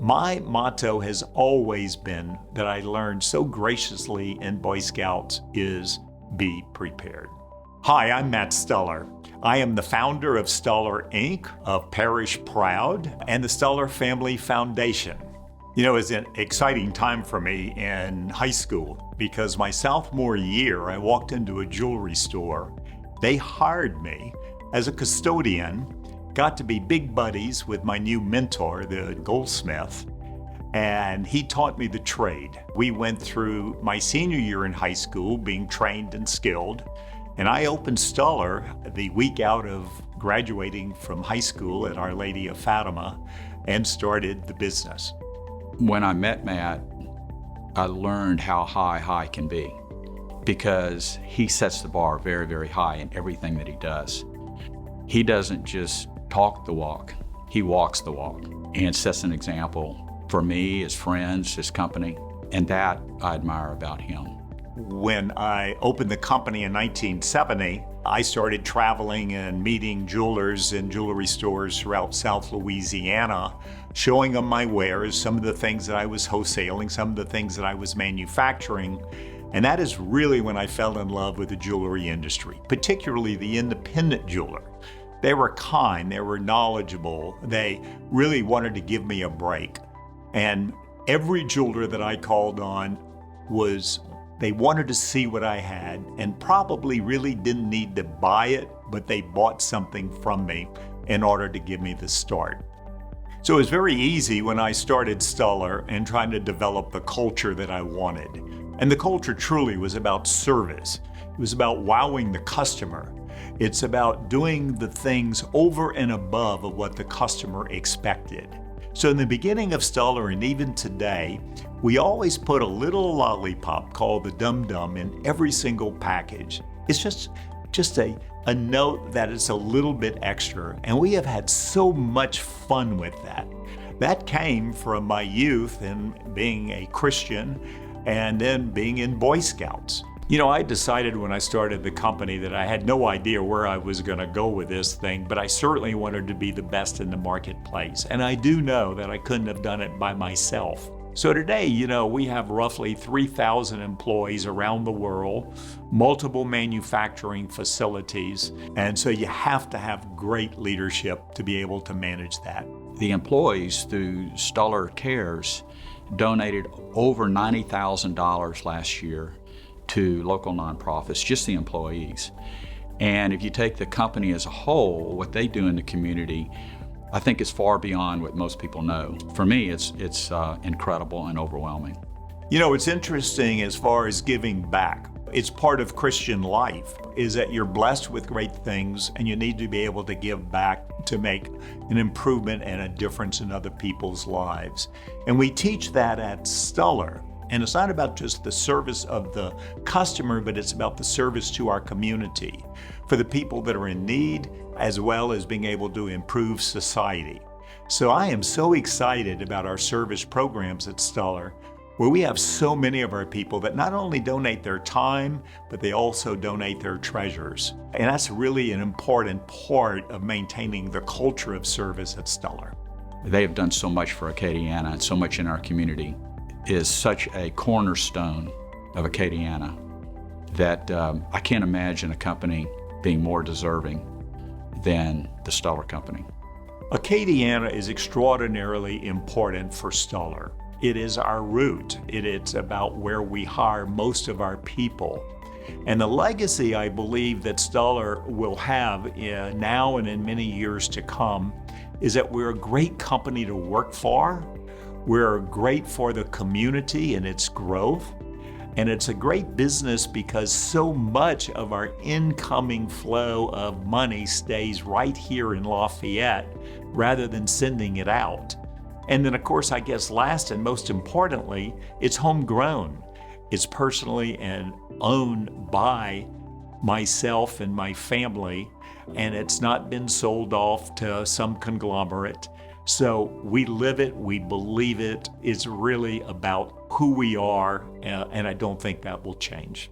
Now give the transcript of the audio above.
My motto has always been that I learned so graciously in Boy Scouts is be prepared. Hi, I'm Matt Stuller. I am the founder of Stuller Inc., of Parish Proud, and the Stuller Family Foundation. You know, it's an exciting time for me in high school because my sophomore year, I walked into a jewelry store. They hired me as a custodian, got to be big buddies with my new mentor, the goldsmith, and he taught me the trade. We went through my senior year in high school being trained and skilled, and I opened Stuller the week out of graduating from high school at Our Lady of Fatima and started the business. When I met Matt, I learned how high can be because he sets the bar very, very high in everything that he does. He doesn't just talk the walk, he walks the walk and sets an example for me, his friends, his company, and that I admire about him. When I opened the company in 1970, I started traveling and meeting jewelers in jewelry stores throughout South Louisiana, showing them my wares, some of the things that I was wholesaling, some of the things that I was manufacturing. And that is really when I fell in love with the jewelry industry, particularly the independent jeweler. They were kind, they were knowledgeable, they really wanted to give me a break. And every jeweler that I called on they wanted to see what I had and probably really didn't need to buy it, but they bought something from me in order to give me the start. So it was very easy when I started Stuller and trying to develop the culture that I wanted. And the culture truly was about service. It was about wowing the customer. It's about doing the things over and above of what the customer expected. So in the beginning of Stuller and even today, we always put a little lollipop called the Dum Dum in every single package. It's just a note that it's a little bit extra, and we have had so much fun with that. That came from my youth and being a Christian and then being in Boy Scouts. You know, I decided when I started the company that I had no idea where I was going to go with this thing, but I certainly wanted to be the best in the marketplace. And I do know that I couldn't have done it by myself. So today, you know, we have roughly 3,000 employees around the world, multiple manufacturing facilities. And so you have to have great leadership to be able to manage that. The employees through Stuller Cares donated over $90,000 last year to local nonprofits, just the employees. And if you take the company as a whole, what they do in the community, I think is far beyond what most people know. For me, it's incredible and overwhelming. You know, it's interesting as far as giving back. It's part of Christian life, is that you're blessed with great things and you need to be able to give back to make an improvement and a difference in other people's lives. And we teach that at Stuller. And it's not about just the service of the customer, but it's about the service to our community, for the people that are in need, as well as being able to improve society. So I am so excited about our service programs at Stuller, where we have so many of our people that not only donate their time, but they also donate their treasures. And that's really an important part of maintaining the culture of service at Stuller. They have done so much for Acadiana and so much in our community. Is such a cornerstone of Acadiana that I can't imagine a company being more deserving than the Stuller Company. Acadiana is extraordinarily important for Stuller. It is our root. It's about where we hire most of our people. And the legacy I believe that Stuller will have now and in many years to come is that we're a great company to work for. We're great for the community and its growth. And it's a great business because so much of our incoming flow of money stays right here in Lafayette rather than sending it out. And then of course, I guess last and most importantly, it's homegrown. It's personally and owned by myself and my family, and it's not been sold off to some conglomerate. So we live it, we believe it. It's really about who we are, and I don't think that will change.